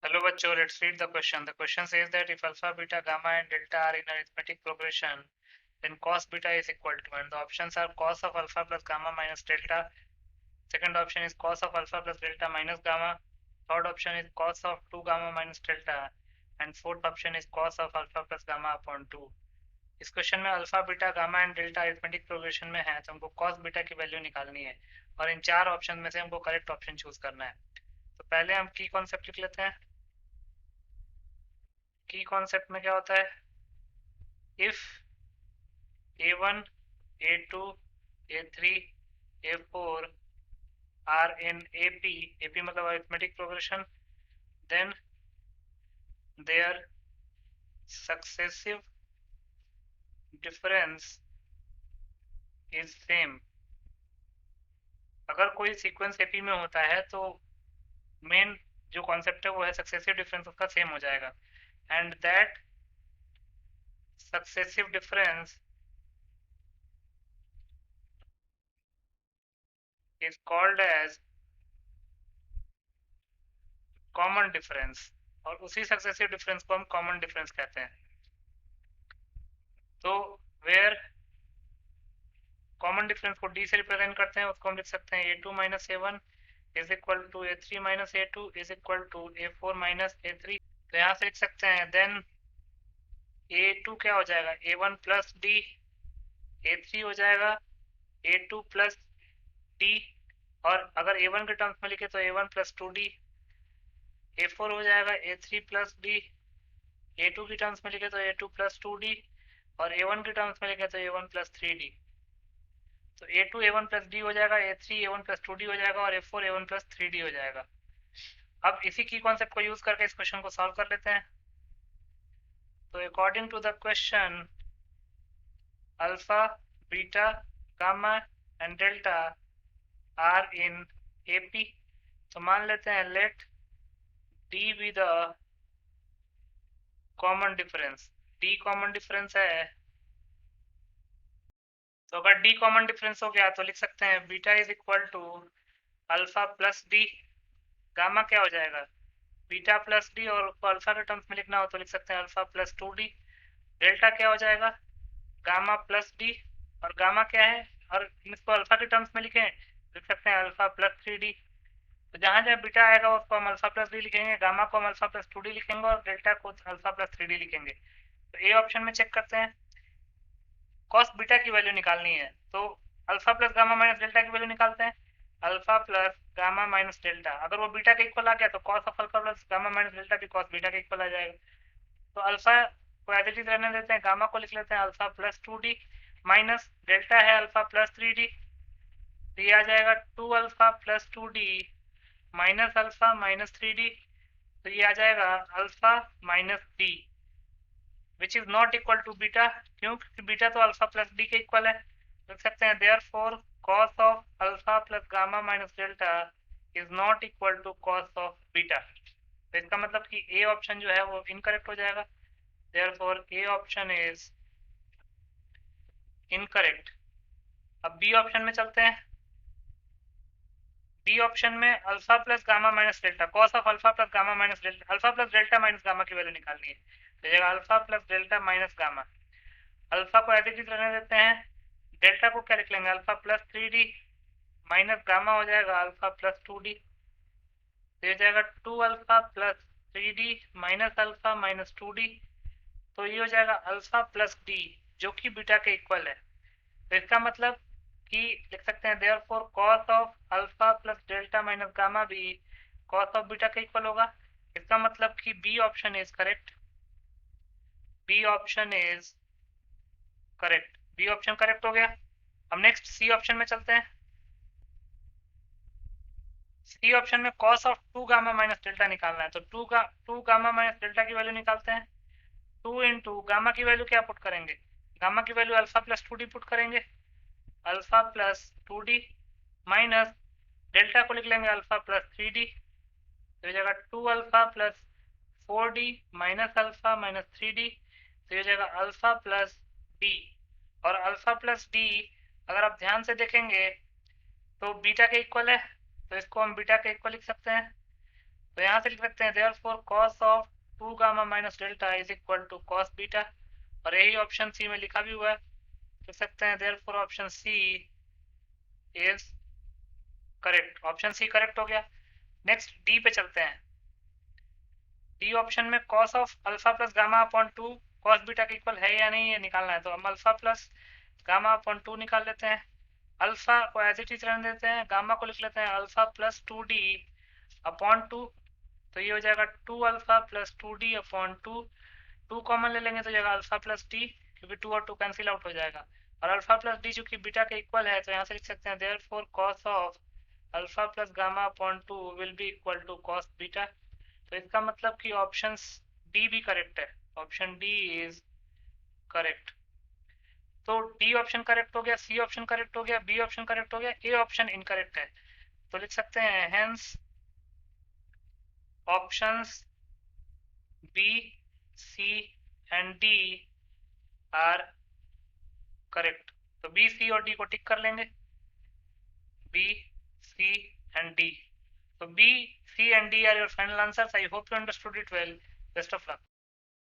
Hello bachcho, let's read the question. The question says that if alpha, beta, gamma and delta are in arithmetic progression, then cos beta is equal to, and the options are cos of alpha plus gamma minus delta. Second option is cos of alpha plus delta minus gamma. Third option is cos of 2 gamma minus delta. And fourth option is cos of alpha plus gamma upon 2. इस question में alpha beta gamma and delta arithmetic progression में है, तो हमको cos beta की value निकालनी है और इन चार ऑप्शन में से हमको करेक्ट ऑप्शन चूज करना है। तो पहले हम की कॉन्सेप्ट लिख लेते हैं। की कॉन्सेप्ट में क्या होता है, if a1 a2 a3 a4 are in ap मतलब arithmetic progression, then their successive difference is same। अगर कोई सीक्वेंस एपी में होता है तो मेन जो कॉन्सेप्ट है वो है सक्सेसिव डिफरेंस उसका सेम हो जाएगा, and that successive difference is called as common difference, और उसी सक्सेसिव डिफरेंस को हम कॉमन डिफरेंस कहते हैं। तो वेयर कॉमन डिफरेंस को डी से रिप्रेजेंट करते हैं, उसको हम लिख सकते हैं a2 minus a1 is equal to a3 minus a2 is equal to a4 minus a3। तो यहाँ से लिख सकते हैं देन a2 क्या हो जाएगा, a1 प्लस डी, a3 हो जाएगा a2 प्लस डी, और अगर a1 के टर्म्स में लिखे तो a1 प्लस 2d, a4 हो जाएगा a3 प्लस डी, a2 की टर्म्स में लिखे तो a2 प्लस 2d, और a1 के टर्म्स में लिखे तो a1 प्लस 3d। तो a2 a1 प्लस डी हो जाएगा, a3 a1 प्लस 2d हो जाएगा, और a4 a1 प्लस 3d हो जाएगा। अब इसी की कॉन्सेप्ट को यूज करके इस क्वेश्चन को सॉल्व कर लेते हैं। तो according to the question, alpha beta gamma and delta are in AP, तो मान लेते हैं let D be the common difference. D common difference है, तो अगर डी कॉमन डिफरेंस हो गया तो लिख सकते हैं beta is equal to alpha plus D. Gamma क्या हो जाएगा, बीटा प्लस डी, और उसको अल्फा के टर्म्स में लिखना हो तो लिख सकते हैं अल्फा प्लस 2d। डेल्टा क्या हो जाएगा, गामा प्लस डी, और गामा क्या है, और इसको अल्फा के टर्म्स में लिखें लिख सकते हैं अल्फा प्लस 3d। तो जहाँ जहाँ बीटा आएगा उसको हम अल्फा प्लस डी लिखेंगे, गामा को हम अल्फा प्लस 2d लिखेंगे, और डेल्टा को अल्फा प्लस 3d लिखेंगे। तो ए ऑप्शन में चेक करते हैं, कॉस बीटा की वैल्यू निकालनी है, तो alpha plus gamma minus delta की वैल्यू निकालते हैं। Alpha plus gamma minus delta, अगर वो बीटा के इक्वल आ गया तो cos of alpha plus gamma minus delta भी कॉस बीटा के इक्वल आ जाएगा। तो अल्फा को एज इट इज रहने देते हैं, गामा को लिख लेते हैं alpha plus 2d, minus delta है अल्फा प्लस 3d, तो ये आ जाएगा 2 alpha plus 2d minus alpha minus 3d, तो ये आ जाएगा alpha minus D, which is not equal to beta, क्योंकि बीटा तो अल्फा प्लस डी के इक्वल है। लिख सकते हैं therefore cos of alpha plus gamma minus delta is not equal to cos of beta. तो इसका मतलब कि ए ऑप्शन जो है वो इनकरेक्ट हो जाएगा, therefore A option is incorrect. अब बी ऑप्शन में चलते हैं। बी ऑप्शन में alpha plus gamma minus delta, cos of alpha plus gamma minus delta, alpha plus delta minus gamma की वैल्यू निकालनी है, तो जगह alpha plus delta minus gamma. Alpha को एज इट इज रहने देते हैं, डेल्टा को क्या लिख लेंगे alpha plus 3d, minus gamma हो जाएगा अल्फा प्लस 2d, तो ये जाएगा 2 alpha plus 3d minus alpha minus 2d, तो ये हो जाएगा अल्फा प्लस डी जो कि बीटा के इक्वल है। तो इसका मतलब कि लिख सकते हैं therefore cos of alpha plus delta minus gamma भी कॉस ऑफ बीटा के इक्वल होगा। इसका मतलब कि B option is correct, B option is correct, B option correct हो गया। अब नेक्स्ट सी ऑप्शन में चलते हैं। सी ऑप्शन में cos of 2 gamma minus delta निकालना है, तो 2 गामा माइनस डेल्टा की वैल्यू निकालते हैं। 2 इंटू गामा की वैल्यू क्या पुट करेंगे, गामा की value alpha plus 2d put करेंगे, alpha plus 2d minus delta को लिख लेंगे अल्फा प्लस 3d, तो ये जाएगा 2 alpha plus 4d minus alpha minus 3d, तो ये जाएगा अल्फा प्लस d, और अल्फा प्लस d अगर आप ध्यान से देखेंगे तो बीटा के इक्वल है, तो इसको हम बीटा के इक्वल लिख सकते हैं। तो यहाँ से लिख सकते हैं therefore cos of 2 gamma minus delta is equal to cos beta, और यही ऑप्शन सी में लिखा भी हुआ है। लिख सकते हैं therefore option C is correct. Option C correct हो गया। नेक्स्ट डी पे चलते हैं। डी ऑप्शन में cos of alpha plus gamma upon 2 cos beta के इक्वल है या नहीं ये निकालना है। तो हम अल्फा प्लस गामा अपॉन 2 निकाल लेते हैं। अल्फा को एज इट इज रहने देते हैं, गामा को लिख लेते हैं अल्फा प्लस 2d अपॉन 2। तो ये हो जाएगा 2 alpha plus 2d upon 2। 2 common ले लेंगे तो जाएगा अल्फा प्लस डी, क्योंकि 2 और 2 कैंसिल आउट हो जाएगा। और अल्फा प्लस डी चूंकि बीटा के इक्वल है तो यहाँ से लिख सकते हैं therefore cos of alpha plus gamma upon 2 will be equal to cos beta. तो इसका मतलब कि ऑप्शन डी भी करेक्ट है। Option D is correct. तो डी ऑप्शन करेक्ट हो गया, सी ऑप्शन करेक्ट हो गया, बी ऑप्शन करेक्ट हो गया, ए ऑप्शन इनकरेक्ट है। तो लिख सकते हैं hence options B, C and D are correct. तो बी, सी और डी को टिक कर लेंगे। B, C and D. So B, C and D are your final answers. I hope you understood it well. Best of luck.